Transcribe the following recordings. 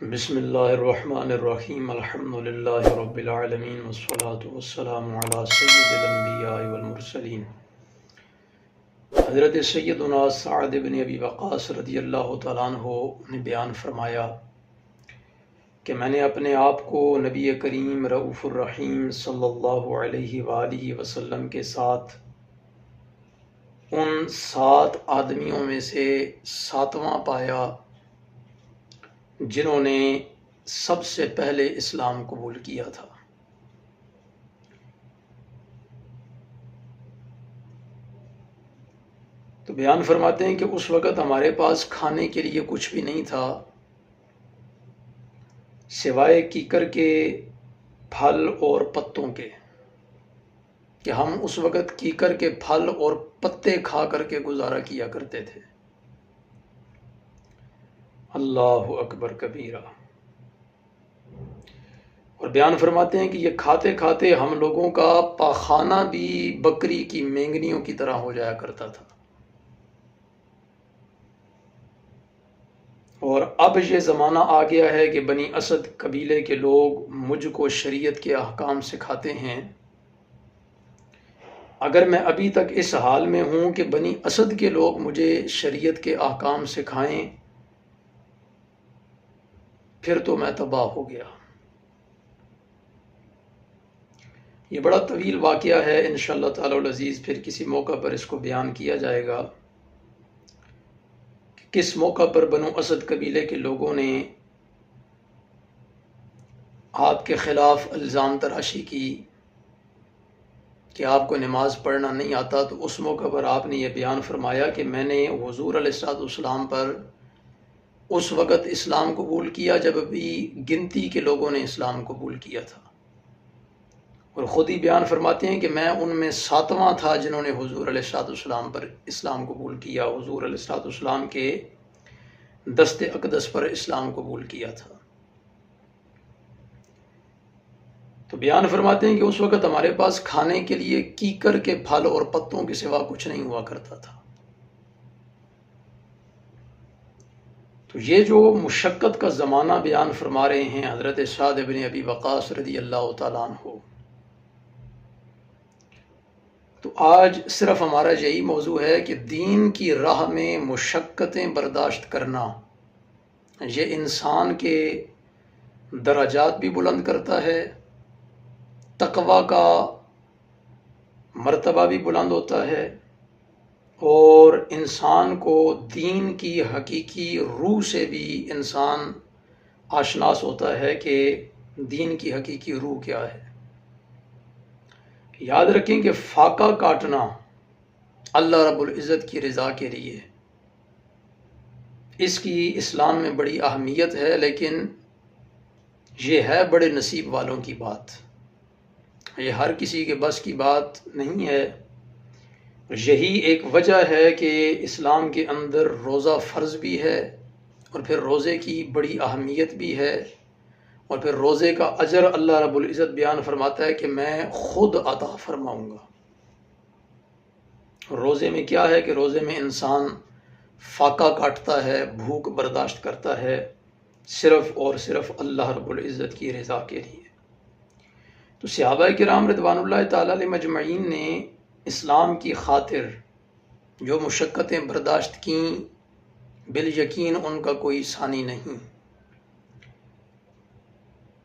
بسم اللہ الرحمن الرحیم الحمد للہ رب العالمین والصلاة والسلام علی سید الانبیاء والمرسلین حضرت سیدنا سعد بن ابی وقاص رضی اللہ تعالیٰ عنہ نے بیان فرمایا کہ میں نے اپنے آپ کو نبی کریم رؤوف الرحیم صلی اللہ علیہ وآلہ وسلم کے ساتھ ان 7 آدمیوں میں سے 7واں پایا جنہوں نے سب سے پہلے اسلام قبول کیا تھا۔ تو بیان فرماتے ہیں کہ اس وقت ہمارے پاس کھانے کے لیے کچھ بھی نہیں تھا سوائے کیکر کے پھل اور پتوں کے، کہ ہم اس وقت کیکر کے پھل اور پتے کھا کر کے گزارا کیا کرتے تھے۔ اللہ اکبر کبیرہ۔ اور بیان فرماتے ہیں کہ یہ کھاتے کھاتے ہم لوگوں کا پاخانہ بھی بکری کی مینگنیوں کی طرح ہو جایا کرتا تھا۔ اور اب یہ زمانہ آ گیا ہے کہ بنی اسد قبیلے کے لوگ مجھ کو شریعت کے احکام سکھاتے ہیں۔ اگر میں ابھی تک اس حال میں ہوں کہ بنی اسد کے لوگ مجھے شریعت کے احکام سکھائیں، پھر تو میں تباہ ہو گیا۔ یہ بڑا طویل واقعہ ہے، انشاءاللہ تعالی العزیز پھر کسی موقع پر اس کو بیان کیا جائے گا کہ کس موقع پر بنو اسد قبیلے کے لوگوں نے آپ کے خلاف الزام تراشی کی کہ آپ کو نماز پڑھنا نہیں آتا۔ تو اس موقع پر آپ نے یہ بیان فرمایا کہ میں نے حضور علیہ السلام پر اس وقت اسلام قبول کیا جب ابھی گنتی کے لوگوں نے اسلام قبول کیا تھا، اور خود ہی بیان فرماتے ہیں کہ میں ان میں 7واں تھا جنہوں نے حضور علیہ السلام پر اسلام قبول کیا، حضور علیہ السلام کے دست اقدس پر اسلام قبول کیا تھا۔ تو بیان فرماتے ہیں کہ اس وقت ہمارے پاس کھانے کے لیے کیکر کے پھل اور پتوں کے سوا کچھ نہیں ہوا کرتا تھا۔ تو یہ جو مشقت کا زمانہ بیان فرما رہے ہیں حضرت سعد بن ابی وقاص رضی اللہ تعالیٰ عنہ، تو آج صرف ہمارا یہی موضوع ہے کہ دین کی راہ میں مشقتیں برداشت کرنا یہ انسان کے درجات بھی بلند کرتا ہے، تقوی کا مرتبہ بھی بلند ہوتا ہے، اور انسان کو دین کی حقیقی روح سے بھی انسان آشناس ہوتا ہے کہ دین کی حقیقی روح کیا ہے۔ یاد رکھیں کہ فاقہ کاٹنا اللہ رب العزت کی رضا کے لیے، اس کی اسلام میں بڑی اہمیت ہے، لیکن یہ ہے بڑے نصیب والوں کی بات، یہ ہر کسی کے بس کی بات نہیں ہے۔ یہی ایک وجہ ہے کہ اسلام کے اندر روزہ فرض بھی ہے، اور پھر روزے کی بڑی اہمیت بھی ہے، اور پھر روزے کا اجر اللہ رب العزت بیان فرماتا ہے کہ میں خود عطا فرماؤں گا۔ روزے میں کیا ہے کہ روزے میں انسان فاقہ کاٹتا ہے، بھوک برداشت کرتا ہے، صرف اور صرف اللہ رب العزت کی رضا کے لیے۔ تو صحابہ کرام رضوان اللہ تعالی علیہ مجمعین نے اسلام کی خاطر جو مشقتیں برداشت کیں، بالیقین ان کا کوئی ثانی نہیں۔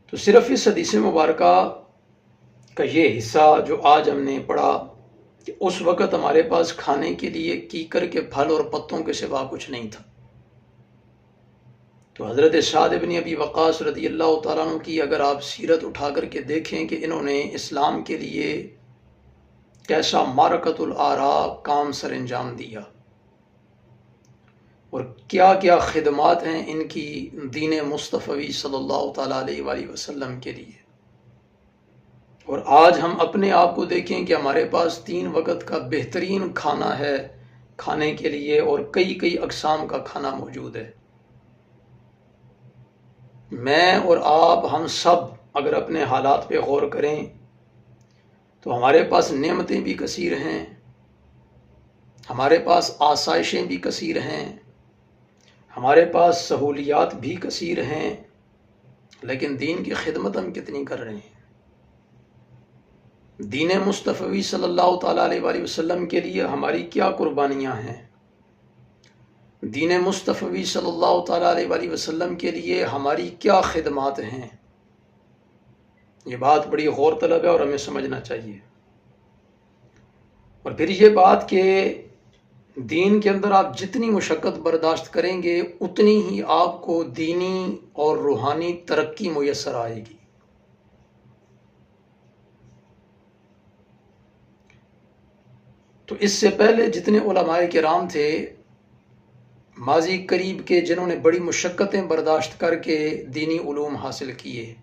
تو صرف اس حدیث مبارکہ کا یہ حصہ جو آج ہم نے پڑھا کہ اس وقت ہمارے پاس کھانے کے لیے کیکر کے پھل اور پتوں کے سوا کچھ نہیں تھا۔ تو حضرت سعد بن ابی وقاص رضی اللہ تعالیٰ عنہ کی اگر آپ سیرت اٹھا کر کے دیکھیں کہ انہوں نے اسلام کے لیے کیسا معرکۃ الآراء کام سر انجام دیا، اور کیا کیا خدمات ہیں ان کی دین مصطفی صلی اللہ تعالیٰ علیہ وآلہ وسلم کے لیے۔ اور آج ہم اپنے آپ کو دیکھیں کہ ہمارے پاس 3 وقت کا بہترین کھانا ہے کھانے کے لیے، اور کئی کئی اقسام کا کھانا موجود ہے۔ میں اور آپ ہم سب اگر اپنے حالات پہ غور کریں تو ہمارے پاس نعمتیں بھی کثیر ہیں، ہمارے پاس آسائشیں بھی کثیر ہیں، ہمارے پاس سہولیات بھی کثیر ہیں، لیکن دین کی خدمت ہم کتنی کر رہے ہیں؟ دین مصطفی صلی اللہ تعالیٰ علیہ وآلہ وسلم کے لیے ہماری کیا قربانیاں ہیں؟ دین مصطفی صلی اللہ تعالیٰ علیہ وآلہ وسلم کے لیے ہماری کیا خدمات ہیں؟ یہ بات بڑی غور طلب ہے اور ہمیں سمجھنا چاہیے۔ اور پھر یہ بات کہ دین کے اندر آپ جتنی مشقت برداشت کریں گے اتنی ہی آپ کو دینی اور روحانی ترقی میسر آئے گی۔ تو اس سے پہلے جتنے علماء کرام تھے ماضی قریب کے، جنہوں نے بڑی مشقتیں برداشت کر کے دینی علوم حاصل کیے،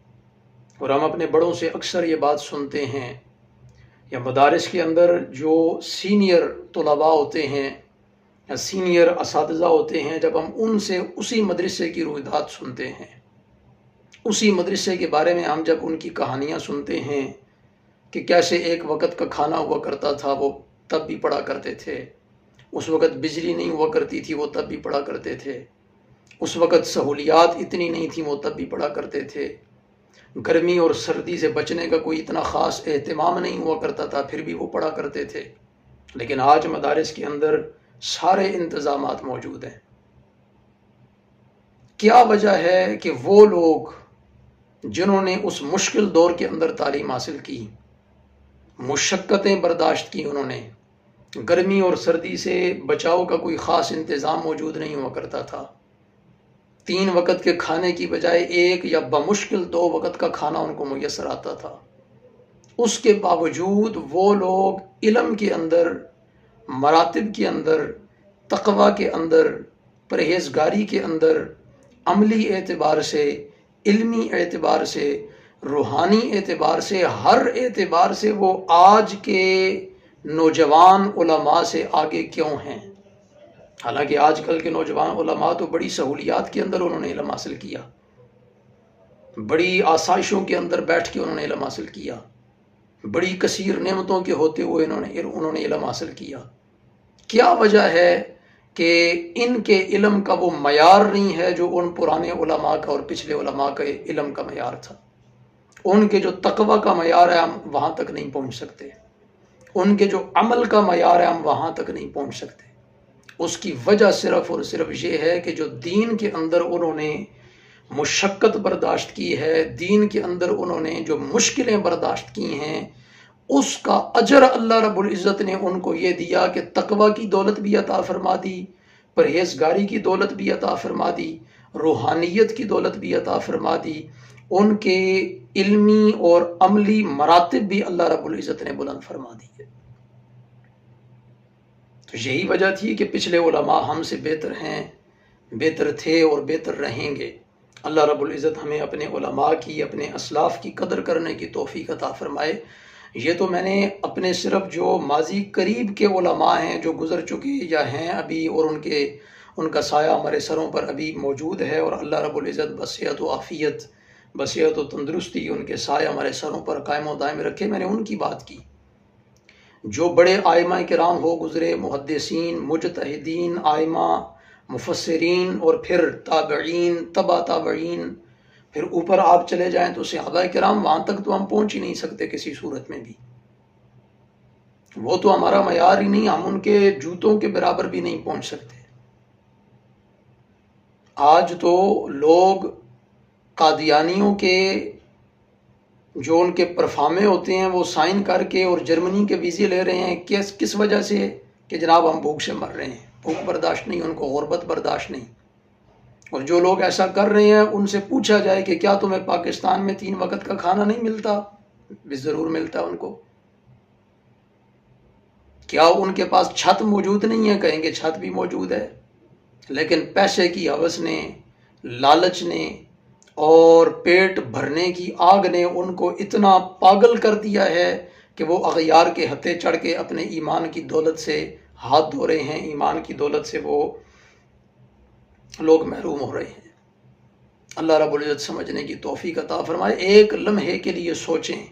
اور ہم اپنے بڑوں سے اکثر یہ بات سنتے ہیں، یا مدارس کے اندر جو سینئر طلباء ہوتے ہیں یا سینئر اساتذہ ہوتے ہیں، جب ہم ان سے اسی مدرسے کی روایات سنتے ہیں، اسی مدرسے کے بارے میں ہم جب ان کی کہانیاں سنتے ہیں کہ کیسے ایک وقت کا کھانا ہوا کرتا تھا، وہ تب بھی پڑھا کرتے تھے، اس وقت بجلی نہیں ہوا کرتی تھی، وہ تب بھی پڑھا کرتے تھے، اس وقت سہولیات اتنی نہیں تھیں، وہ تب بھی پڑھا کرتے تھے، گرمی اور سردی سے بچنے کا کوئی اتنا خاص اہتمام نہیں ہوا کرتا تھا، پھر بھی وہ پڑھا کرتے تھے۔ لیکن آج مدارس کے اندر سارے انتظامات موجود ہیں۔ کیا وجہ ہے کہ وہ لوگ جنہوں نے اس مشکل دور کے اندر تعلیم حاصل کی، مشقتیں برداشت کی، انہوں نے گرمی اور سردی سے بچاؤ کا کوئی خاص انتظام موجود نہیں ہوا کرتا تھا، 3 وقت کے کھانے کی بجائے 1 یا بمشکل 2 وقت کا کھانا ان کو میسر آتا تھا، اس کے باوجود وہ لوگ علم کے اندر، مراتب کے اندر، تقوی کے اندر، پرہیزگاری کے اندر، عملی اعتبار سے، علمی اعتبار سے، روحانی اعتبار سے، ہر اعتبار سے وہ آج کے نوجوان علماء سے آگے کیوں ہیں؟ حالانکہ آج کل کے نوجوان علماء تو بڑی سہولیات کے اندر انہوں نے علم حاصل کیا، بڑی آسائشوں کے اندر بیٹھ کے انہوں نے علم حاصل کیا، بڑی کثیر نعمتوں کے ہوتے ہوئے انہوں نے علم حاصل کیا۔ کیا وجہ ہے کہ ان کے علم کا وہ معیار نہیں ہے جو ان پرانے علماء کا اور پچھلے علماء کا علم کا معیار تھا؟ ان کے جو تقوی کا معیار ہے ہم وہاں تک نہیں پہنچ سکتے، ان کے جو عمل کا معیار ہے ہم وہاں تک نہیں پہنچ سکتے۔ اس کی وجہ صرف اور صرف یہ ہے کہ جو دین کے اندر انہوں نے مشقت برداشت کی ہے، دین کے اندر انہوں نے جو مشکلیں برداشت کی ہیں، اس کا اجر اللہ رب العزت نے ان کو یہ دیا کہ تقوی کی دولت بھی عطا فرما دی، پرہیزگاری کی دولت بھی عطا فرما دی، روحانیت کی دولت بھی عطا فرما دی، ان کے علمی اور عملی مراتب بھی اللہ رب العزت نے بلند فرما دی ہے۔ تو یہی وجہ تھی کہ پچھلے علماء ہم سے بہتر ہیں، بہتر تھے اور بہتر رہیں گے۔ اللہ رب العزت ہمیں اپنے علماء کی، اپنے اسلاف کی قدر کرنے کی توفیق عطا فرمائے۔ یہ تو میں نے اپنے صرف جو ماضی قریب کے علماء ہیں جو گزر چکے یا ہیں ابھی، اور ان کا سایہ ہمارے سروں پر ابھی موجود ہے، اور اللہ رب العزت بصحت و عافیت، بصحت و تندرستی ان کے سایہ ہمارے سروں پر قائم و دائم رکھے، میں نے ان کی بات کی۔ جو بڑے آئمہ کرام ہو گزرے، محدثین، مجتہدین، آئمہ، مفسرین، اور پھر تابعین، تبع تابعین، پھر اوپر آپ چلے جائیں تو صحابہ کرام، وہاں تک تو ہم پہنچ ہی نہیں سکتے کسی صورت میں بھی، وہ تو ہمارا معیار ہی نہیں، ہم ان کے جوتوں کے برابر بھی نہیں پہنچ سکتے۔ آج تو لوگ قادیانیوں کے جو ان کے پرفارمے ہوتے ہیں وہ سائن کر کے اور جرمنی کے ویزے لے رہے ہیں، کس وجہ سے؟ کہ جناب ہم بھوک سے مر رہے ہیں، بھوک برداشت نہیں، ان کو غربت برداشت نہیں۔ اور جو لوگ ایسا کر رہے ہیں ان سے پوچھا جائے کہ کیا تمہیں پاکستان میں 3 وقت کا کھانا نہیں ملتا؟ بھی ضرور ملتا ہے ان کو۔ کیا ان کے پاس چھت موجود نہیں ہے؟ کہیں گے چھت بھی موجود ہے، لیکن پیسے کی ہوس نے، لالچ نے اور پیٹ بھرنے کی آگ نے ان کو اتنا پاگل کر دیا ہے کہ وہ اغیار کے ہتھے چڑھ کے اپنے ایمان کی دولت سے ہاتھ دھو رہے ہیں، ایمان کی دولت سے وہ لوگ محروم ہو رہے ہیں۔ اللہ رب العزت سمجھنے کی توفیق عطا فرمائے۔ ایک لمحے کے لیے سوچیں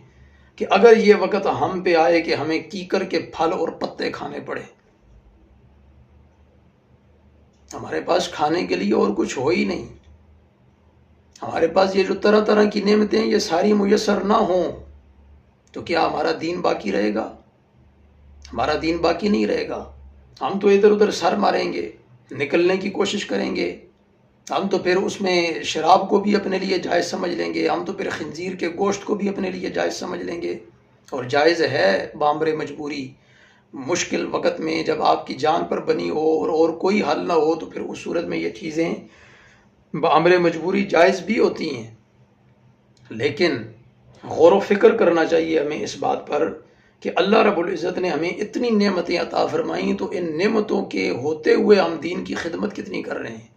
کہ اگر یہ وقت ہم پہ آئے کہ ہمیں کیکر کے پھل اور پتے کھانے پڑے، ہمارے پاس کھانے کے لیے اور کچھ ہو ہی نہیں، ہمارے پاس یہ جو طرح طرح کی نعمتیں یہ ساری میسر نہ ہوں تو کیا ہمارا دین باقی رہے گا؟ ہمارا دین باقی نہیں رہے گا. ہم تو ادھر ادھر سر ماریں گے، نکلنے کی کوشش کریں گے. ہم تو پھر اس میں شراب کو بھی اپنے لیے جائز سمجھ لیں گے، ہم تو پھر خنزیر کے گوشت کو بھی اپنے لیے جائز سمجھ لیں گے. اور جائز ہے بامر مجبوری، مشکل وقت میں جب آپ کی جان پر بنی ہو اور کوئی حل نہ ہو تو پھر اس صورت میں یہ چیزیں بامر مجبوری جائز بھی ہوتی ہیں. لیکن غور و فکر کرنا چاہیے ہمیں اس بات پر کہ اللہ رب العزت نے ہمیں اتنی نعمتیں عطا فرمائیں، تو ان نعمتوں کے ہوتے ہوئے ہم دین کی خدمت کتنی کر رہے ہیں،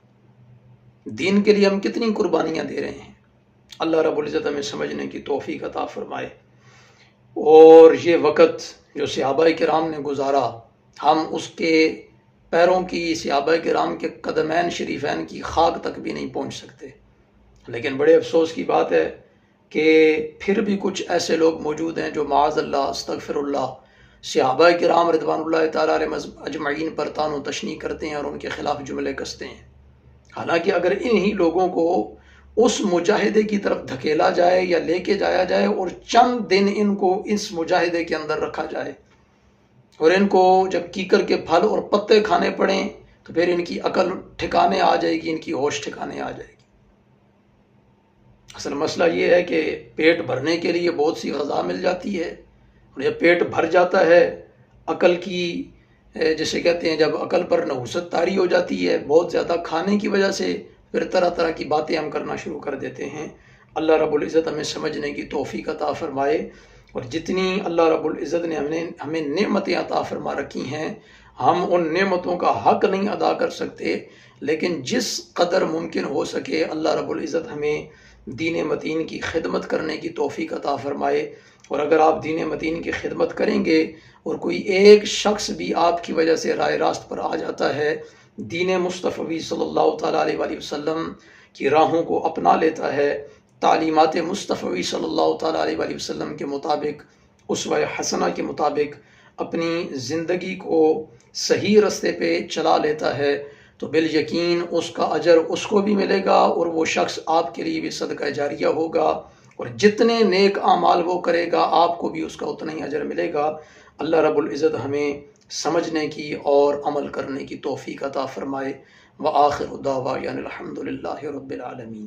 دین کے لیے ہم کتنی قربانیاں دے رہے ہیں. اللہ رب العزت ہمیں سمجھنے کی توفیق عطا فرمائے. اور یہ وقت جو صحابہ کرام نے گزارا، ہم اس کے پیروں کی، صحابہ کرام کے قدمین شریفین کی خاک تک بھی نہیں پہنچ سکتے. لیکن بڑے افسوس کی بات ہے کہ پھر بھی کچھ ایسے لوگ موجود ہیں جو معاذ اللہ استغفر اللہ صحابہ کرام رضوان اللہ تعالیٰ علیہ اجمعین پر طعن و تشنیع کرتے ہیں اور ان کے خلاف جملے کستے ہیں. حالانکہ اگر انہی لوگوں کو اس مجاہدے کی طرف دھکیلا جائے یا لے کے جایا جائے اور چند دن ان کو اس مجاہدے کے اندر رکھا جائے اور ان کو جب کیکر کے پھل اور پتے کھانے پڑیں تو پھر ان کی عقل ٹھکانے آ جائے گی، ان کی ہوش ٹھکانے آ جائے گی. اصل مسئلہ یہ ہے کہ پیٹ بھرنے کے لیے بہت سی غذا مل جاتی ہے، اور جب پیٹ بھر جاتا ہے عقل کی جسے کہتے ہیں جب عقل پر نحوست طاری ہو جاتی ہے بہت زیادہ کھانے کی وجہ سے، پھر طرح طرح کی باتیں ہم کرنا شروع کر دیتے ہیں. اللہ رب العزت ہمیں سمجھنے کی توفیق عطا فرمائے. اور جتنی اللہ رب العزت نے ہمیں نعمتیں عطا فرما رکھی ہیں، ہم ان نعمتوں کا حق نہیں ادا کر سکتے، لیکن جس قدر ممکن ہو سکے اللہ رب العزت ہمیں دین متین کی خدمت کرنے کی توفیق عطا فرمائے. اور اگر آپ دین متین کی خدمت کریں گے اور کوئی ایک شخص بھی آپ کی وجہ سے راہ راست پر آ جاتا ہے، دین مصطفی صلی اللہ تعالیٰ علیہ وآلہ وسلم کی راہوں کو اپنا لیتا ہے، تعلیمات مصطفی صلی اللہ تعالیٰ علیہ وآلہ وسلم کے مطابق، اسوہ حسنہ کے مطابق اپنی زندگی کو صحیح رستے پہ چلا لیتا ہے، تو بالیقین اس کا اجر اس کو بھی ملے گا اور وہ شخص آپ کے لیے بھی صدقہ جاریہ ہوگا، اور جتنے نیک اعمال وہ کرے گا آپ کو بھی اس کا اتنا ہی اجر ملے گا. اللہ رب العزت ہمیں سمجھنے کی اور عمل کرنے کی توفیق عطا فرمائے. وآخر دعوانا الحمد للہ رب العالمین.